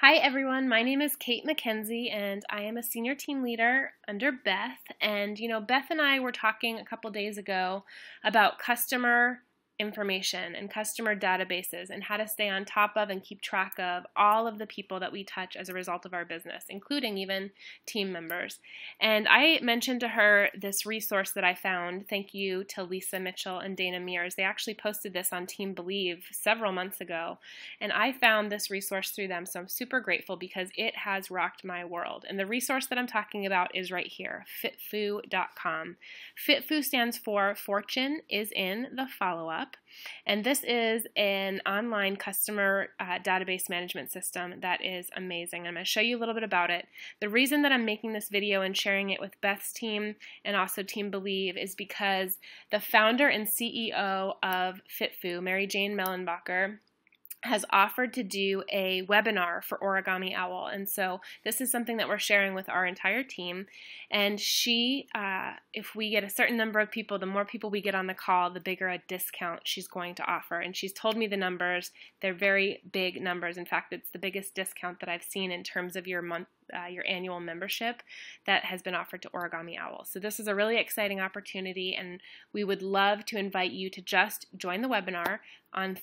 Hi everyone, my name is Kate McKenzie and I am a senior team leader under Beth. And Beth and I were talking a couple days ago about customer information and customer databases and how to stay on top of and keep track of all of the people that we touch as a result of our business, including even team members. And I mentioned to her this resource that I found. Thank you to Lisa Mitchell and Dana Mears. They actually posted this on Team Believe several months ago, and I found this resource through them, so I'm super grateful because it has rocked my world. And the resource that I'm talking about is right here, FIITFU.com. FIITFU stands for Fortune is in the Follow-Up. And this is an online customer database management system that is amazing. I'm going to show you a little bit about it. The reason that I'm making this video and sharing it with Beth's team and also Team Believe is because the founder and CEO of FIITFU, Mary Jane Mellenbacher, has offered to do a webinar for Origami Owl. And so this is something that we're sharing with our entire team. And she, if we get a certain number of people, the more people we get on the call, the bigger a discount she's going to offer. And she's told me the numbers. They're very big numbers. In fact, it's the biggest discount that I've seen in terms of your annual membership that has been offered to Origami Owl. So this is a really exciting opportunity, and we would love to invite you to just join the webinar on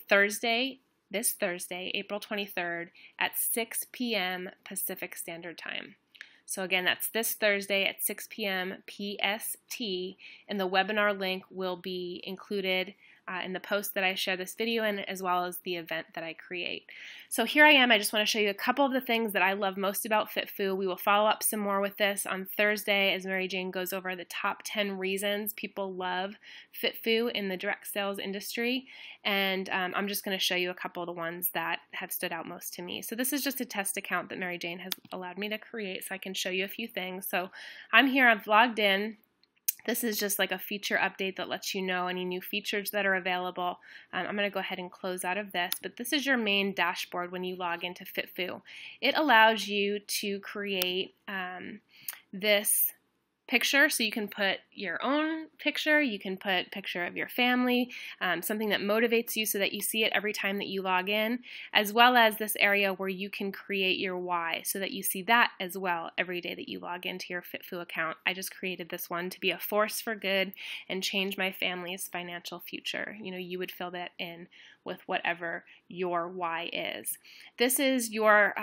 this Thursday, April 23rd at 6 p.m. Pacific Standard Time. So again, that's this Thursday at 6 p.m. PST, and the webinar link will be included in the post that I share this video in, as well as the event that I create. So here I am. I just want to show you a couple of the things that I love most about FIITFU. We will follow up some more with this on Thursday as Mary Jane goes over the top 10 reasons people love FIITFU in the direct sales industry. And I'm just going to show you a couple of the ones that have stood out most to me. So this is just a test account that Mary Jane has allowed me to create so I can show you a few things. So I'm here, I've logged in. This is just like a feature update that lets you know any new features that are available. I'm going to go ahead and close out of this, but this is your main dashboard when you log into FIITFU. It allows you to create this picture, so you can put your own picture, you can put a picture of your family, something that motivates you so that you see it every time that you log in, as well as this area where you can create your why so that you see that as well every day that you log into your FIITFU account. I just created this one to be a force for good and change my family's financial future. You would fill that in with whatever your why is. This is your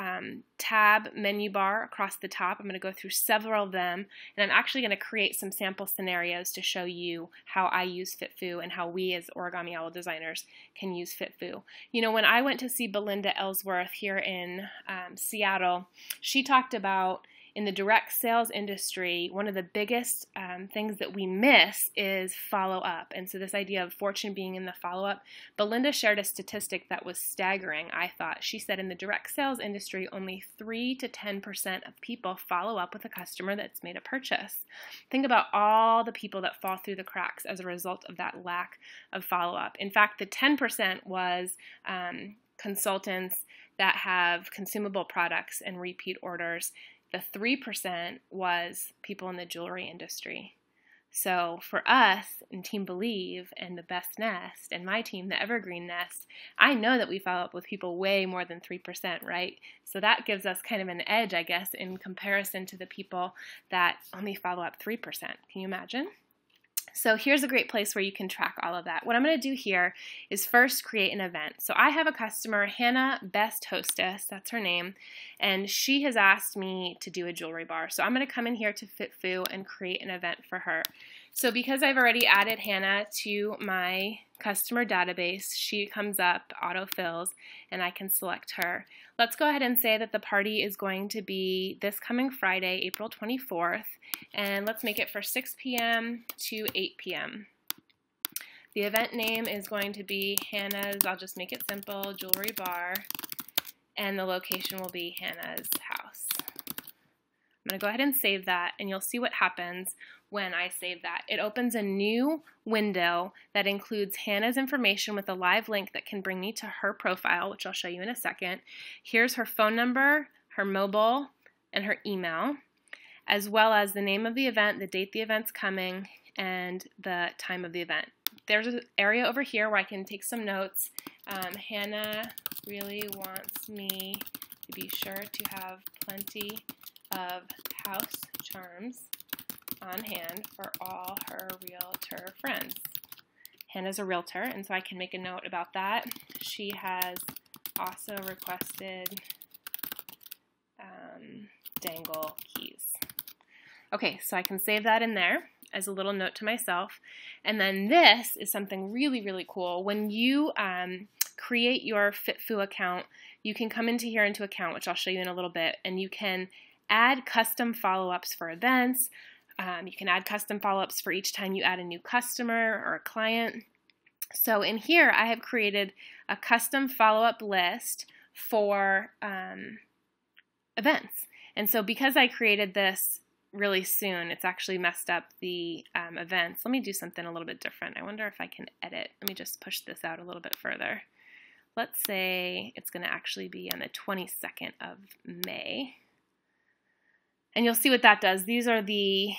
tab menu bar across the top. I'm going to go through several of them, and I'm actually going to create some sample scenarios to show you how I use FIITFU and how we as Origami Owl designers can use FIITFU. When I went to see Belinda Ellsworth here in Seattle, she talked about in the direct sales industry, one of the biggest things that we miss is follow-up. And so this idea of fortune being in the follow-up, Belinda shared a statistic that was staggering, I thought. She said in the direct sales industry, only 3 to 10% of people follow up with a customer that's made a purchase. Think about all the people that fall through the cracks as a result of that lack of follow-up. In fact, the 10% was consultants that have consumable products and repeat orders. The 3% was people in the jewelry industry. So for us in Team Believe and the Best Nest and my team, the Evergreen Nest, I know that we follow up with people way more than 3%, right? So that gives us kind of an edge, I guess, in comparison to the people that only follow up 3%. Can you imagine? So here's a great place where you can track all of that. What I'm going to do here is first create an event. So I have a customer, Hannah Best Hostess, that's her name, and she has asked me to do a jewelry bar. So I'm going to come in here to FIITFU and create an event for her. So because I've already added Hannah to my customer database, she comes up, autofills, and I can select her. Let's go ahead and say that the party is going to be this coming Friday, April 24th, and let's make it for 6 p.m. to 8 p.m. The event name is going to be Hannah's, I'll just make it simple, jewelry bar, and the location will be Hannah's house. I'm going to go ahead and save that, and you'll see what happens when I save that. It opens a new window that includes Hannah's information with a live link that can bring me to her profile, which I'll show you in a second. Here's her phone number, her mobile, and her email, as well as the name of the event, the date the event's coming, and the time of the event. There's an area over here where I can take some notes. Hannah really wants me to be sure to have plenty of house charms on hand for all her realtor friends. Hannah's a realtor, and so I can make a note about that. She has also requested dangle keys. Okay, so I can save that in there as a little note to myself. And then this is something really, really cool. When you create your FIITFU account, you can come into here into account, which I'll show you in a little bit, and you can add custom follow-ups for events. You can add custom follow-ups for each time you add a new customer or a client. So in here, I have created a custom follow-up list for events. And so because I created this really soon, it's actually messed up the events. Let me do something a little bit different. I wonder if I can edit. Let me just push this out a little bit further. Let's say it's going to actually be on the 22nd of May. And you'll see what that does. These are the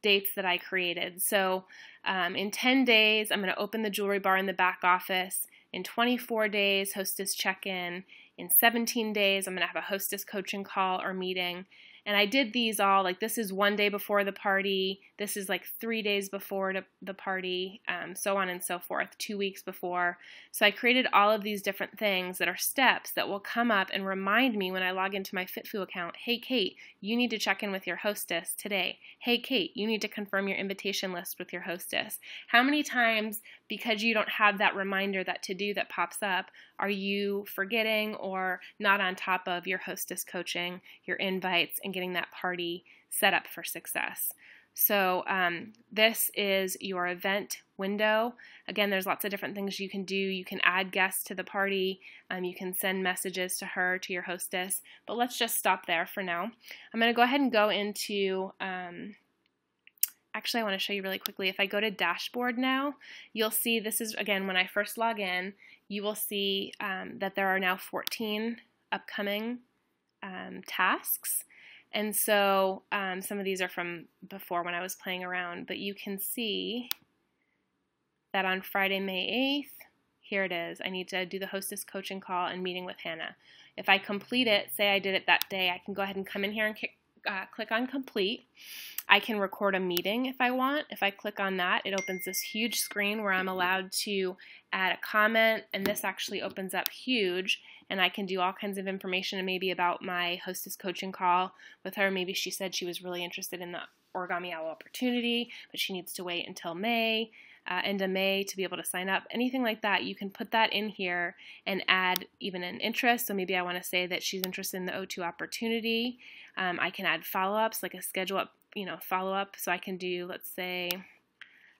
dates that I created. So in 10 days, I'm going to open the jewelry bar in the back office. In 24 days, hostess check-in. In 17 days, I'm going to have a hostess coaching call or meeting. And I did these all, like this is 1 day before the party, this is like 3 days before the party, so on and so forth, 2 weeks before. So I created all of these different things that are steps that will come up and remind me when I log into my FIITFU account, hey Kate, you need to check in with your hostess today. Hey Kate, you need to confirm your invitation list with your hostess. How many times, because you don't have that reminder, that to-do that pops up, are you forgetting or not on top of your hostess coaching, your invites, and getting that party set up for success? So this is your event window. Again, there's lots of different things you can do. You can add guests to the party. You can send messages to her, to your hostess. But let's just stop there for now. I'm going to go ahead and go into... Actually, I want to show you really quickly. If I go to dashboard now, you'll see this is, again, when I first log in, you will see that there are now 14 upcoming tasks. And so some of these are from before when I was playing around, but you can see that on Friday, May 8th, here it is. I need to do the hostess coaching call and meeting with Hannah. If I complete it, say I did it that day, I can go ahead and come in here and click on complete. I can record a meeting if I want. If I click on that, it opens this huge screen where I'm allowed to add a comment, and this actually opens up huge, and I can do all kinds of information maybe about my hostess coaching call with her. Maybe she said she was really interested in the Origami Owl opportunity, but she needs to wait until May, end of May to be able to sign up. Anything like that, you can put that in here and add even an interest. So maybe I want to say that she's interested in the O2 opportunity. I can add follow-ups, like a schedule up, follow-up. So I can do, let's say,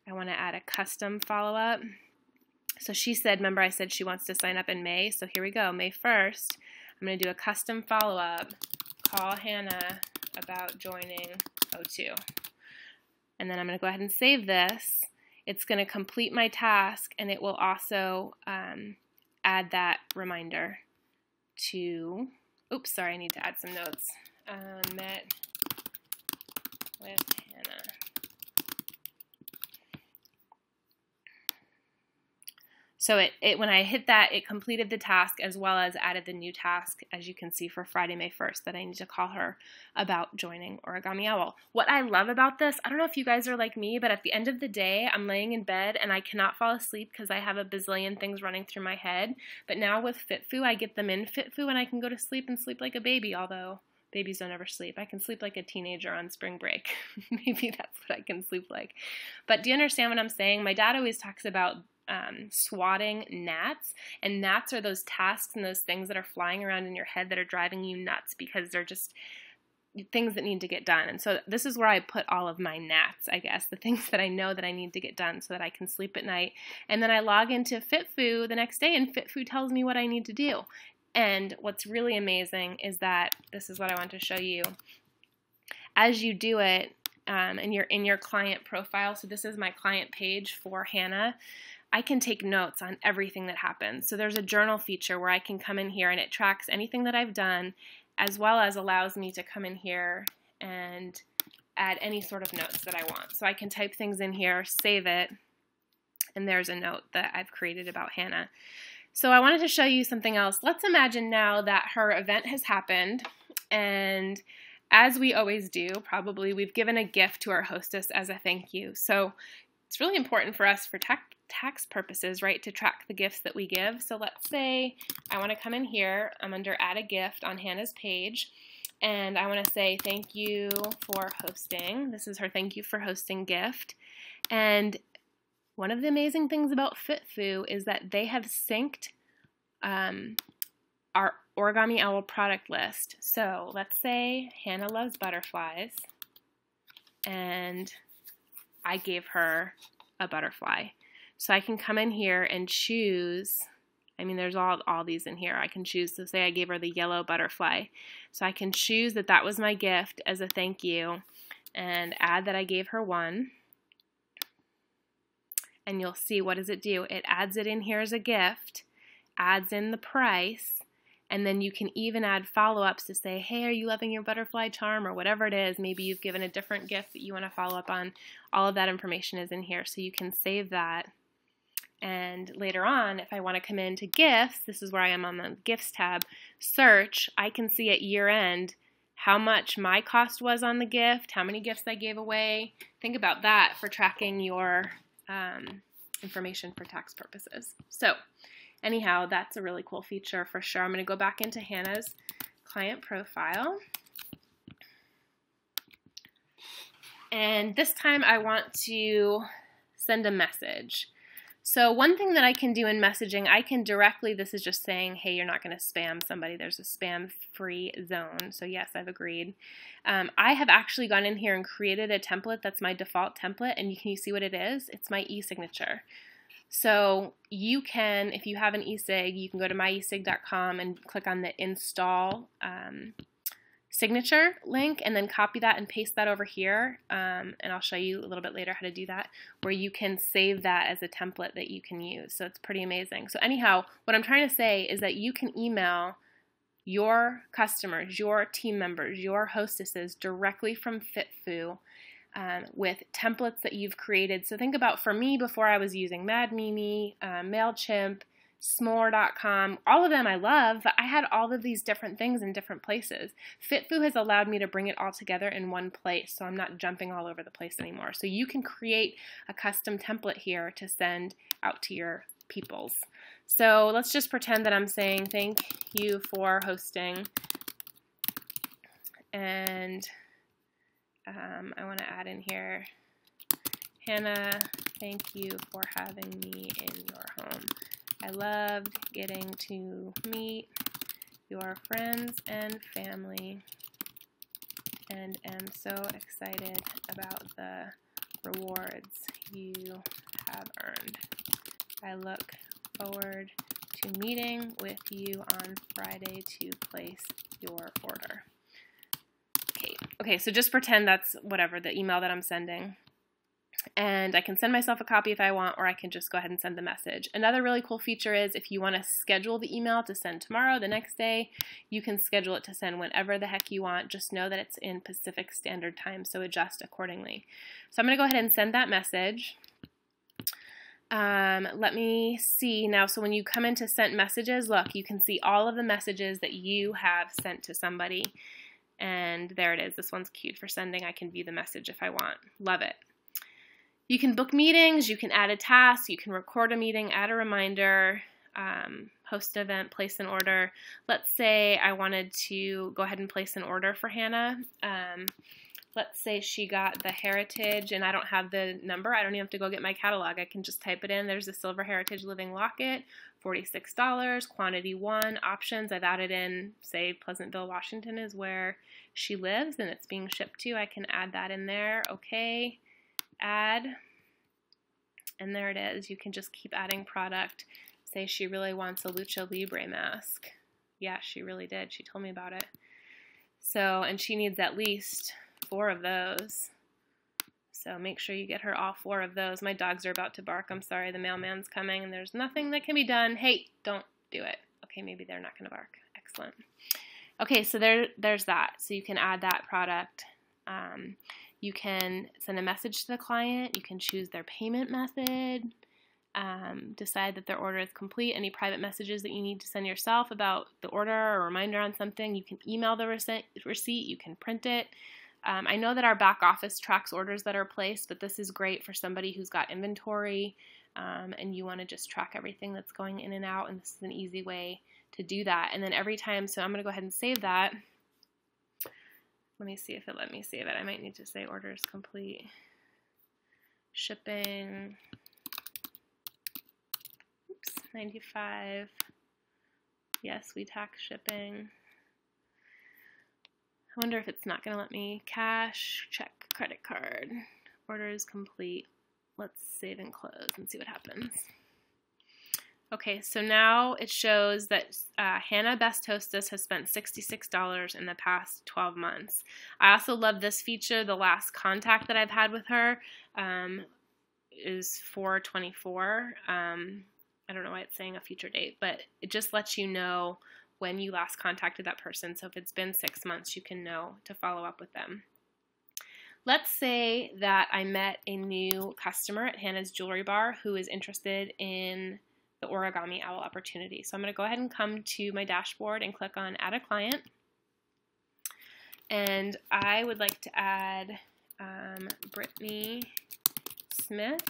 I want to add a custom follow-up. So she said, remember I said she wants to sign up in May. So here we go, May 1st. I'm going to do a custom follow-up. Call Hannah about joining O2. And then I'm going to go ahead and save this. It's going to complete my task, and it will also add that reminder to, oops, sorry, I need to add some notes. Met with Hannah. So when I hit that, it completed the task as well as added the new task, as you can see, for Friday, May 1st, that I need to call her about joining Origami Owl. What I love about this, I don't know if you guys are like me, but at the end of the day, I'm laying in bed and I cannot fall asleep because I have a bazillion things running through my head. But now with FIITFU, I get them in FIITFU and I can go to sleep and sleep like a baby, although babies don't ever sleep. I can sleep like a teenager on spring break. Maybe that's what I can sleep like. But do you understand what I'm saying? My dad always talks about swatting gnats, and gnats are those tasks and those things that are flying around in your head that are driving you nuts because they're just things that need to get done. And so this is where I put all of my gnats, I guess, the things that I know that I need to get done so that I can sleep at night. And then I log into FIITFU the next day, and FIITFU tells me what I need to do. And what's really amazing is that, this is what I want to show you, as you do it, and you're in your client profile, so this is my client page for Hannah, I can take notes on everything that happens. So there's a journal feature where I can come in here and it tracks anything that I've done, as well as allows me to come in here and add any sort of notes that I want. So I can type things in here, save it, and there's a note that I've created about Hannah. So I wanted to show you something else. Let's imagine now that her event has happened, and as we always do, probably we've given a gift to our hostess as a thank you. So it's really important for us for tax purposes, right, to track the gifts that we give. So let's say I want to come in here. I'm under Add a Gift on Hannah's page, and I want to say thank you for hosting. This is her thank you for hosting gift. And one of the amazing things about FIITFU is that they have synced our Origami Owl product list. So let's say Hannah loves butterflies, and I gave her a butterfly. So I can come in here and choose, I mean there's all these in here. I can choose to say I gave her the yellow butterfly. So I can choose that that was my gift as a thank you and add that I gave her one. And you'll see, what does it do? It adds it in here as a gift, adds in the price, and then you can even add follow-ups to say, hey, are you loving your butterfly charm, or whatever it is. Maybe you've given a different gift that you want to follow up on. All of that information is in here, so you can save that. And later on, if I want to come into gifts, this is where I am on the gifts tab, search, I can see at year end how much my cost was on the gift, how many gifts I gave away. Think about that for tracking your information for tax purposes. So anyhow, that's a really cool feature for sure. I'm going to go back into Hannah's client profile. And this time I want to send a message. So one thing that I can do in messaging, I can directly, this is just saying, hey, you're not going to spam somebody. There's a spam-free zone. So yes, I've agreed. I have actually gone in here and created a template that's my default template, and can you see what it is? It's my e-signature. So you can, if you have an e-sig, you can go to myesig.com and click on the install signature link, and then copy that and paste that over here, and I'll show you a little bit later how to do that, where you can save that as a template that you can use. So it's pretty amazing. So anyhow, what I'm trying to say is that you can email your customers, your team members, your hostesses directly from FIITFU with templates that you've created. So think about, for me, before I was using MadMimi, MailChimp, S'more.com, all of them I love, but I had all of these different things in different places. FIITFU has allowed me to bring it all together in one place, so I'm not jumping all over the place anymore. So you can create a custom template here to send out to your peoples. So let's just pretend that I'm saying thank you for hosting, and I want to add in here, Hannah, thank you for having me in your home. I loved getting to meet your friends and family, and am so excited about the rewards you have earned. I look forward to meeting with you on Friday to place your order. Okay, so just pretend that's whatever, the email that I'm sending. And I can send myself a copy if I want, or I can just go ahead and send the message. Another really cool feature is if you want to schedule the email to send tomorrow, the next day, you can schedule it to send whenever the heck you want. Just know that it's in Pacific Standard Time, so adjust accordingly. So I'm going to go ahead and send that message. Let me see now. So when you come into sent messages, look, you can see all of the messages that you have sent to somebody. And there it is. This one's cute for sending. I can view the message if I want. Love it. You can book meetings, you can add a task, you can record a meeting, add a reminder, host an event, place an order. Let's say I wanted to go ahead and place an order for Hannah. Let's say she got the Heritage, and I don't have the number. I don't even have to go get my catalog. I can just type it in. There's the Silver Heritage Living Locket, $46, quantity 1, options. I've added in, say, Pleasantville, Washington is where she lives, and it's being shipped to. I can add that in there. Okay. Add, and there it is. You can just keep adding product. Say she really wants a Lucha Libre mask. Yeah, she really did. She told me about it. So, and she needs at least 4 of those. So make sure you get her all 4 of those. My dogs are about to bark. I'm sorry, the mailman's coming and there's nothing that can be done. Hey, don't do it. Okay, maybe they're not going to bark. Excellent. Okay, so there's that. So you can add that product. You can send a message to the client. You can choose their payment method. decide that their order is complete. Any private messages that you need to send yourself about the order or a reminder on something, you can email the receipt, you can print it. I know that our back office tracks orders that are placed, but this is great for somebody who's got inventory and you want to just track everything that's going in and out, and this is an easy way to do that. And then every time, so I'm going to go ahead and save that. Let me see if it let me save it. I might need to say order is complete. Shipping. Oops, 95. Yes, we tax shipping. I wonder if it's not going to let me cash, check, credit card. Order is complete. Let's save and close and see what happens. Okay, so now it shows that Hannah Best Hostess has spent $66 in the past 12 months. I also love this feature. The last contact that I've had with her is 4/24. I don't know why it's saying a future date, but it just lets you know when you last contacted that person. So if it's been 6 months, you can know to follow up with them. Let's say that I met a new customer at Hannah's Jewelry Bar who is interested in the Origami Owl opportunity. So I'm going to go ahead and come to my dashboard and click on Add a Client. And I would like to add Brittany Smith.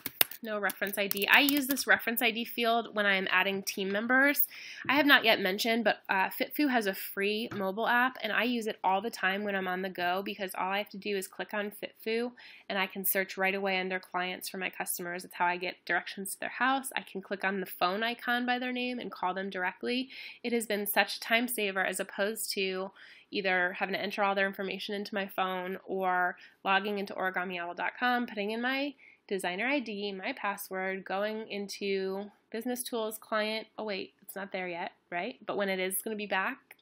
No reference ID. I use this reference ID field when I am adding team members. I have not yet mentioned, but FIITFU has a free mobile app, and I use it all the time when I'm on the go because all I have to do is click on FIITFU, and I can search right away under clients for my customers. It's how I get directions to their house. I can click on the phone icon by their name and call them directly. It has been such a time saver as opposed to either having to enter all their information into my phone or logging into origamiOwl.com, putting in my designer ID, my password, going into business tools, client, oh wait, it's not there yet, right? But when it is going to be back,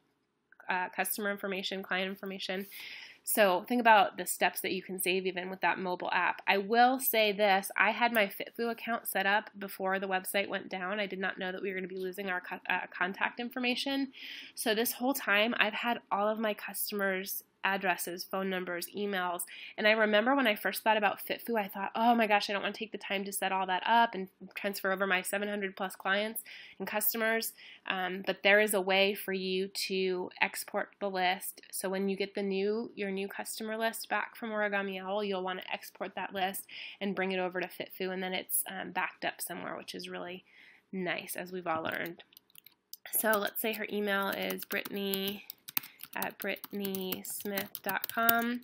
customer information, client information. So think about the steps that you can save even with that mobile app. I will say this, I had my FIITFU account set up before the website went down. I did not know that we were going to be losing our contact information. So this whole time I've had all of my customers' addresses, phone numbers, emails. And I remember when I first thought about FIITFU, I thought, oh my gosh, I don't want to take the time to set all that up and transfer over my 700 plus clients and customers. But there is a way for you to export the list. So when you get your new customer list back from Origami Owl, you'll want to export that list and bring it over to FIITFU, and then it's backed up somewhere, which is really nice, as we've all learned. So let's say her email is brittney@brittneysmith.com.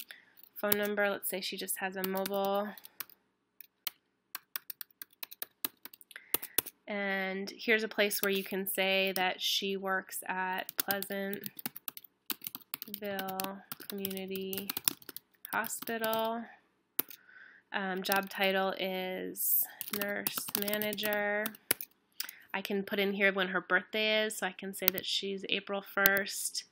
Phone number, let's say she just has a mobile. And here's a place where you can say that she works at Pleasantville Community Hospital. Job title is Nurse Manager. I can put in here when her birthday is, so I can say that she's April 1st.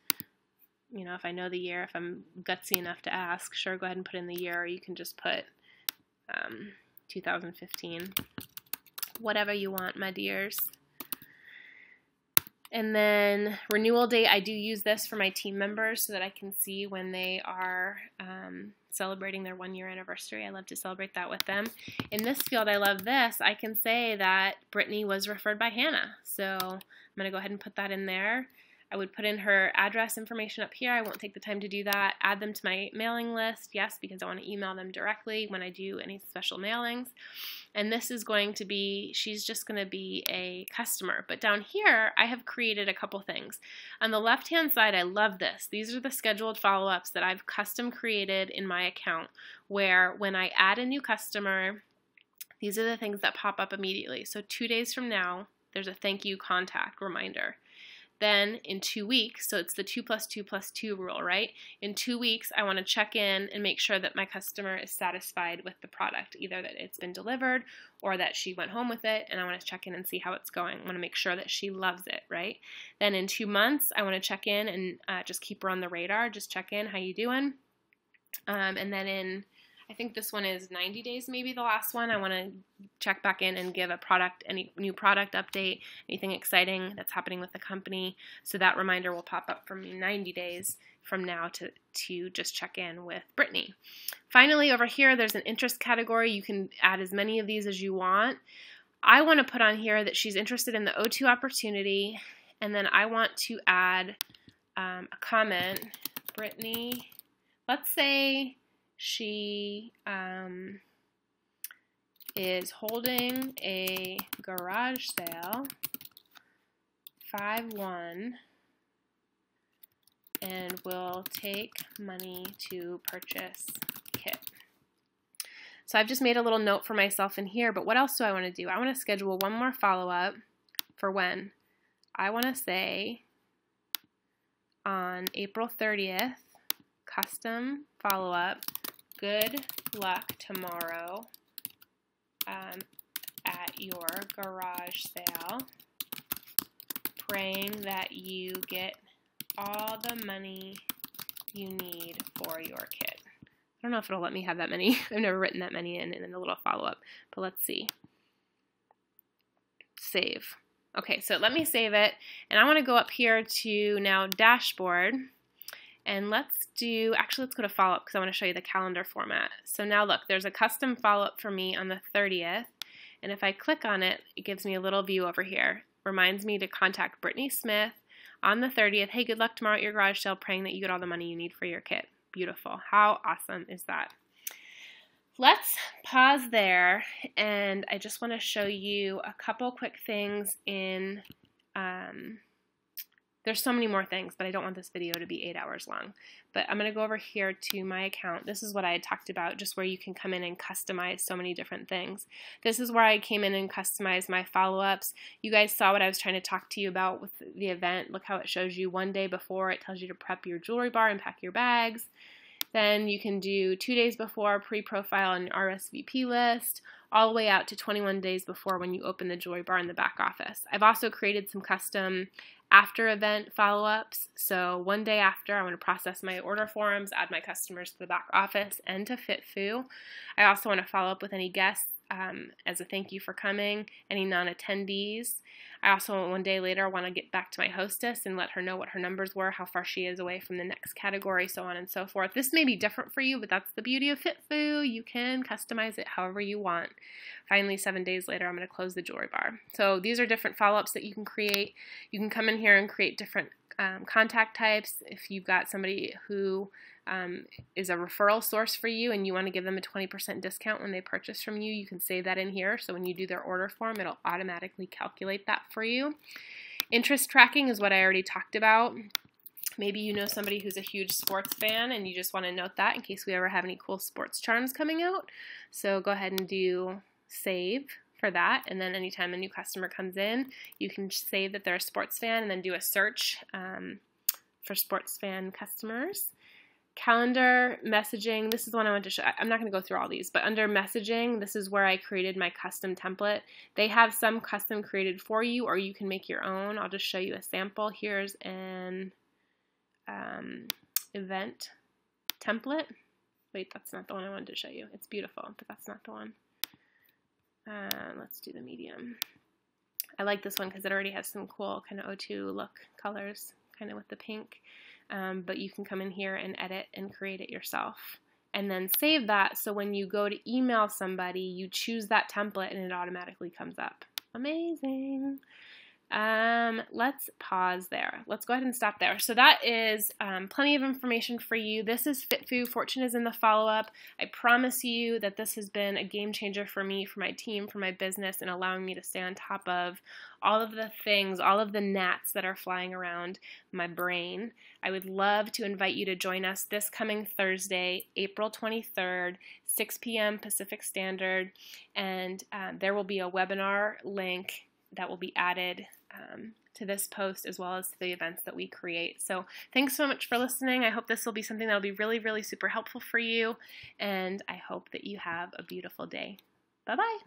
You know, if I know the year, if I'm gutsy enough to ask, sure, go ahead and put in the year, or you can just put 2015. Whatever you want, my dears. And then renewal date, I do use this for my team members so that I can see when they are celebrating their 1-year anniversary. I love to celebrate that with them. In this field, I love this. I can say that Brittany was referred by Hannah. So I'm going to go ahead and put that in there. I would put in her address information up here. I won't take the time to do that. Add them to my mailing list, yes, because I want to email them directly when I do any special mailings. And this is going to be, she's just going to be a customer. But down here, I have created a couple things. On the left-hand side, I love this. These are the scheduled follow-ups that I've custom created in my account, where when I add a new customer, these are the things that pop up immediately. So 2 days from now, there's a thank you contact reminder. Then in 2 weeks, so it's the 2 + 2 + 2 rule, right? In 2 weeks, I want to check in and make sure that my customer is satisfied with the product, either that it's been delivered or that she went home with it, and I want to check in and see how it's going. I want to make sure that she loves it, right? Then in 2 months, I want to check in and just keep her on the radar, just check in, how you doing? And then in, I think this one is 90 days, maybe the last one. I want to check back in and give a product, any new product update, anything exciting that's happening with the company. So that reminder will pop up for me 90 days from now to just check in with Brittany. Finally, over here, there's an interest category. You can add as many of these as you want. I want to put on here that she's interested in the O2 opportunity, and then I want to add a comment. Brittany, let's say she is holding a garage sale 5/1 and will take money to purchase kit. So I've just made a little note for myself in here, but what else do I want to do? I want to schedule one more follow-up for when? I want to say on April 30th, custom follow-up, good luck tomorrow at your garage sale, praying that you get all the money you need for your kit. I don't know if it'll let me have that many. I've never written that many in a little follow-up, but let's see. Save. Okay, so let me save it, and I want to go up here to now dashboard, and let's go to follow-up because I want to show you the calendar format. So now look, there's a custom follow-up for me on the 30th, and if I click on it, it gives me a little view over here. Reminds me to contact Brittany Smith on the 30th. Hey, good luck tomorrow at your garage sale, praying that you get all the money you need for your kit. Beautiful. How awesome is that? Let's pause there, and I just want to show you a couple quick things in, there's so many more things, but I don't want this video to be 8 hours long. But I'm going to go over here to my account. This is what I had talked about, just where you can come in and customize so many different things. This is where I came in and customized my follow-ups. You guys saw what I was trying to talk to you about with the event. Look how it shows you one day before. It tells you to prep your jewelry bar and pack your bags. Then you can do 2 days before, pre-profile on your RSVP list, all the way out to 21 days before when you open the jewelry bar in the back office. I've also created some custom after event follow-ups. So one day after, I want to process my order forms, add my customers to the back office and to FIITFU. I also want to follow up with any guests as a thank you for coming, any non-attendees. I also, one day later, want to get back to my hostess and let her know what her numbers were, how far she is away from the next category, so on and so forth. This may be different for you, but that's the beauty of FIITFU. You can customize it however you want. Finally, 7 days later, I'm going to close the jewelry bar. So these are different follow-ups that you can create. You can come in here and create different contact types. If you've got somebody who is a referral source for you and you want to give them a 20% discount when they purchase from you, you can save that in here. So when you do their order form, it'll automatically calculate that for you. Interest tracking is what I already talked about. Maybe you know somebody who's a huge sports fan and you just want to note that in case we ever have any cool sports charms coming out. So go ahead and do save for that, and then anytime a new customer comes in, you can say that they're a sports fan and then do a search for sports fan customers. Calendar, messaging, this is the one I want to show. I'm not going to go through all these, but under messaging, this is where I created my custom template. They have some custom created for you, or you can make your own. I'll just show you a sample. Here's an event template. Wait, that's not the one I wanted to show you. It's beautiful, but that's not the one. Let's do the medium. I like this one because it already has some cool kind of O2 look colors, kind of with the pink. But you can come in here and edit and create it yourself. And then save that so when you go to email somebody, you choose that template and it automatically comes up. Amazing. Let's pause there. Let's go ahead and stop there. So that is plenty of information for you. This is FIITFU. Fortune is in the follow-up. I promise you that this has been a game changer for me, for my team, for my business, and allowing me to stay on top of all of the things, all of the gnats that are flying around my brain. I would love to invite you to join us this coming Thursday, April 23rd, 6 p.m. Pacific Standard, and there will be a webinar link that will be added to this post as well as to the events that we create. So thanks so much for listening. I hope this will be something that will be really, really super helpful for you, and I hope that you have a beautiful day. Bye-bye.